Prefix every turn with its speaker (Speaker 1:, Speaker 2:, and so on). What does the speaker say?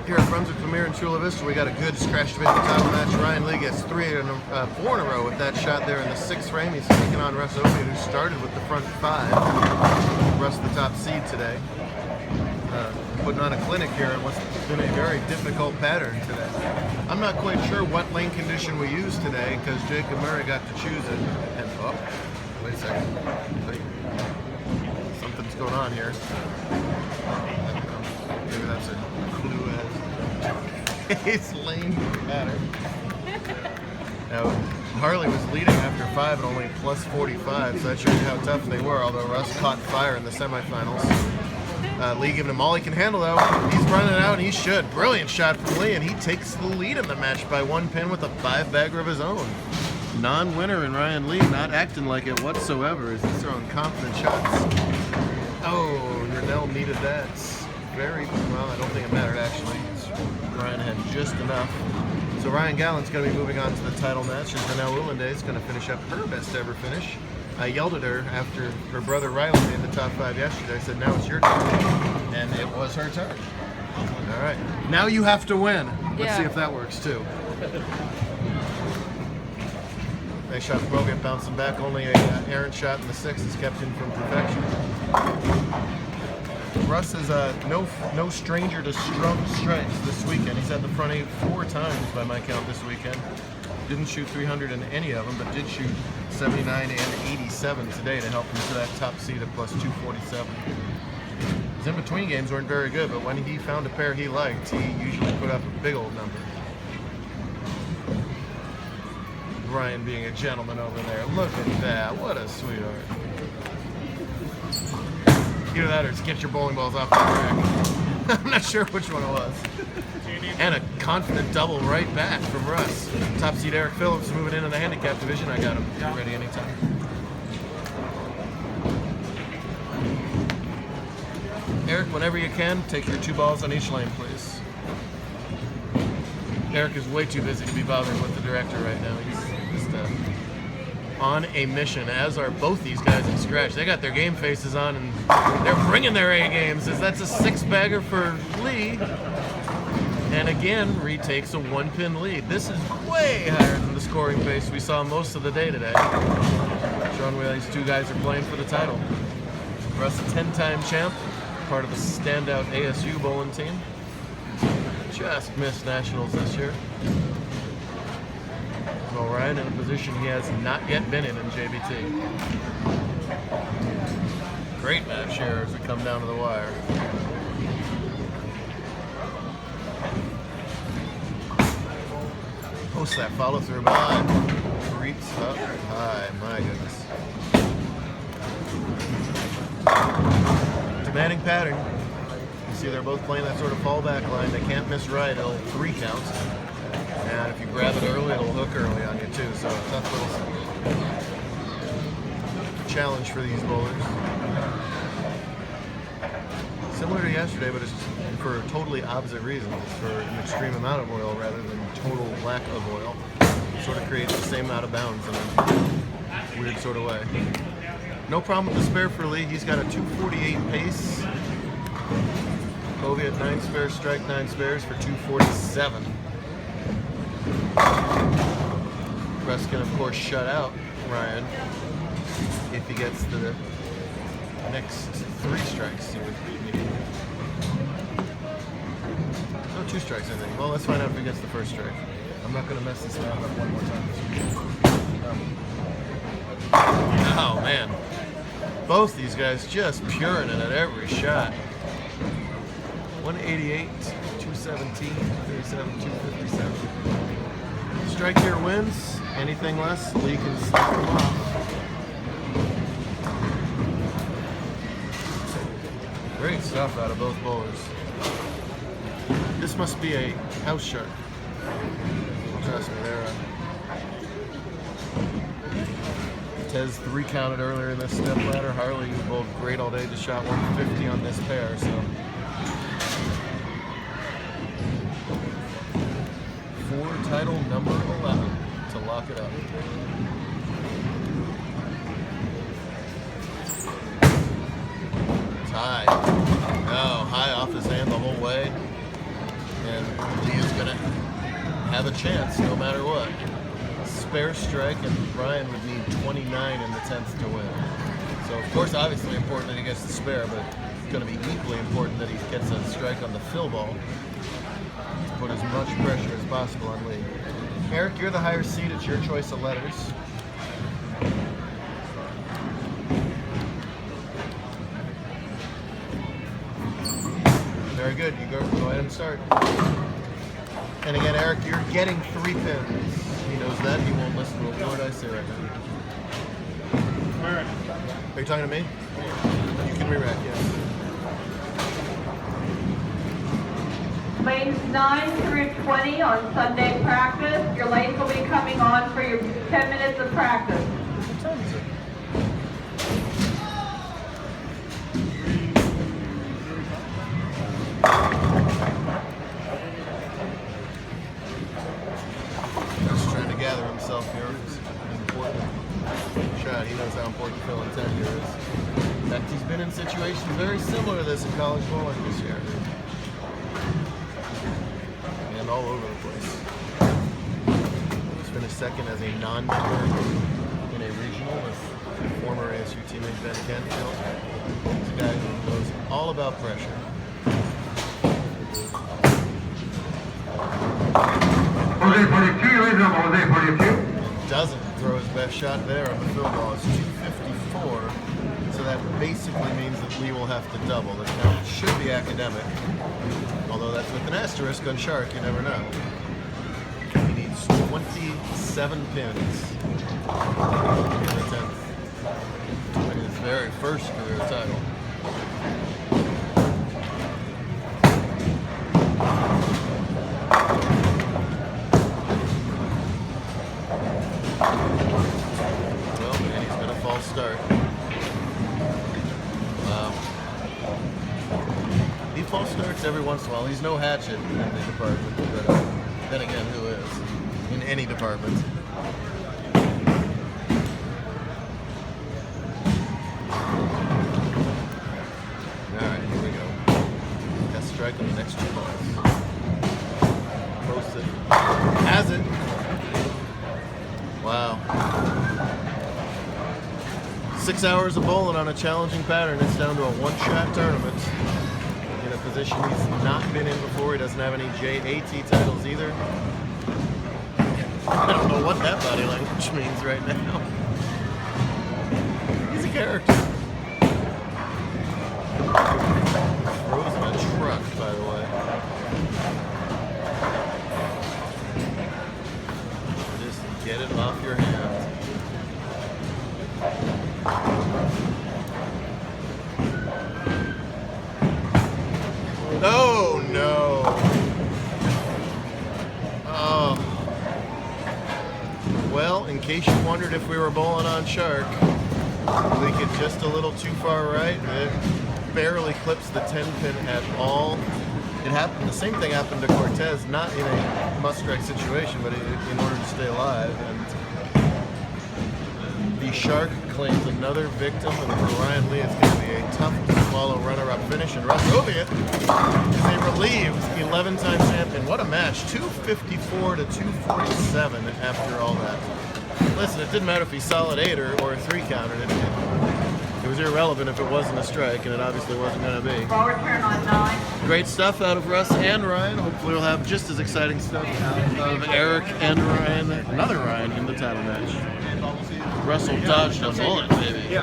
Speaker 1: Here at Brunswick Premier in Chula Vista, we got a good scratch division title match. Ryan Lee gets 4 in a row with that shot there in the 6th frame. He's taking on Russ Oviatt, who started with the front 5. Russ, the top seed today. Putting on a clinic here in what's been a very difficult pattern today. I'm not quite sure what lane condition we used today because Jacob Murray got to choose it. And wait a second. Wait. Something's going on here. Maybe that's a clue as it's lane pattern. Now, Harley was leading after 5 at only plus 45, so that shows you how tough they were, although Russ caught fire in the semifinals. Lee giving him all he can handle, though. He's running it out, and he should. Brilliant shot from Lee, and he takes the lead in the match by 1 pin with a 5-bagger of his own. Non-winner in Ryan Lee, not acting like it whatsoever as he's throwing confident shots. Oh, Nernell needed that. Very well, I don't think it mattered, actually. Ryan had just enough. So Ryan Gallant's going to be moving on to the title match, and Nernell Ulande is going to finish up her best ever finish. I yelled at her after her brother Riley made the top 5 yesterday. I said, now it's your turn. And it was her turn. All right. Now you have to win. Let's see if that works, too. Nice shot from Oviatt, bouncing back. Only an errant shot in the 6 is kept in from perfection. Russ is no stranger to strikes this weekend. He's had the front 8 4 times by my count this weekend. Didn't shoot 300 in any of them, but did shoot 79 and 87 today to help him to that top seed at plus 247. His in-between games weren't very good, but when he found a pair he liked, he usually put up a big old number. Ryan being a gentleman over there. Look at that. What a sweetheart. Either that or it's get your bowling balls off the rack. I'm not sure which one it was. And a confident double right back from Russ. Top seed Eric Phillips moving into the handicap division. I got him. Get ready anytime. Eric, whenever you can, take your 2 balls on each lane, please. Eric is way too busy to be bothering with the director right now. He's just on a mission, as are both these guys in scratch. They got their game faces on, and they're bringing their A games, as that's a 6-bagger for Lee. And again, retakes a 1-pin lead. This is way higher than the scoring pace we saw most of the day today. Showing where these 2 guys are playing for the title. Russ, a 10-time champ, part of the standout ASU bowling team. Just missed nationals this year. Well, Ryan in a position he has not yet been in JBT. Great match here as we come down to the wire. Post that follow through by Reeds up high. My goodness. Demanding pattern. You see they're both playing that sort of fallback line. They can't miss right. It'll 3 count. And if you grab it early, it'll hook early on you too. So a tough little challenge for these bowlers. Similar to yesterday, but it's for totally opposite reasons. It's for an extreme amount of oil rather than total lack of oil. It sort of creates the same amount of bounds in a weird sort of way. No problem with the spare for Lee. He's got a 248 pace. Oviatt 9 spares, strike 9 spares for 247. Russ can, of course, shut out Ryan if he gets the next 3 strikes he would need. No 2 strikes, I think. Well, let's find out if he gets the first strike. I'm not going to mess this round up one more time. Oh, man. Both these guys just puring it at every shot. 188, 217, 37, 257. Strike here wins. Anything less, Lee can slap him off. Great stuff out of both bowlers. This must be a house shark. Trust me, they're Tez 3 counted earlier in this step ladder. Harley, who bowled great all day, just shot 150 on this pair, so. 4 title number 11 to lock it up. It's high. No, high off his hand the whole way. And Lee is going to have a chance no matter what. Spare strike, and Ryan would need 29 in the 10th to win. So, of course, obviously important that he gets the spare, but it's going to be equally important that he gets a strike on the fill ball to put as much pressure as possible on Lee. Eric, you're the higher seed. It's your choice of letters. Very good. You go ahead and start. And again, Eric, you're getting 3 pins. He knows that. He won't listen to a word I say right now. Are you talking to me? You can re-rack, yeah.
Speaker 2: Lanes 9 through 20 on Sunday practice. Your lanes will be coming on for your 10 minutes of practice.
Speaker 1: What time is it? He's trying to gather himself here. It's an important shot. He knows how important filling 10 here is. In fact, he's been in situations very similar to this in college bowling this year. And all over the place. He's finished second as a non-member in a regional with former ASU teammate Ben Canfield. He's a guy who knows all about pressure. Doesn't throw his best shot there on the field ball. It's 254, so that basically means that Lee will have to double. The count should be academic, although that's with an asterisk on Shark, you never know. He needs 27 pins in the 10th. And his very first career title. Start. Wow. He false starts every once in a while. He's no Hatchet in the department, but then again, who is? In any department. Alright, here we go. Test strike on the next 2 balls. Post it. Has it. Wow. 6 hours of bowling on a challenging pattern. It's down to a one-shot tournament in a position he's not been in before. He doesn't have any JBT titles either. I don't know what that body language means right now. He's a character. Throws in a truck, by the way. Just get it off your hand. Oh no! Oh. Well, in case you wondered if we were bowling on Shark, we get just a little too far right, and it barely clips the 10 pin at all. It happened. The same thing happened to Cortez, not in a must-strike situation, but in order to stay alive. And the Shark claims another victim, and for Ryan Lee, it's going to be a tough to swallow runner-up finish. And Russ Oviatt is a relieved 11-time champion. What a match! 254 to 247 after all that. Listen, it didn't matter if he solid 8 or a 3 counted. It was irrelevant if it wasn't a strike, and it obviously wasn't going to be.
Speaker 2: Forward turn on 9.
Speaker 1: Great stuff out of Russ and Ryan. Hopefully we'll have just as exciting stuff out of Eric and Ryan, another Ryan in the title match. Russell dodged a bullet, baby.
Speaker 3: Yeah.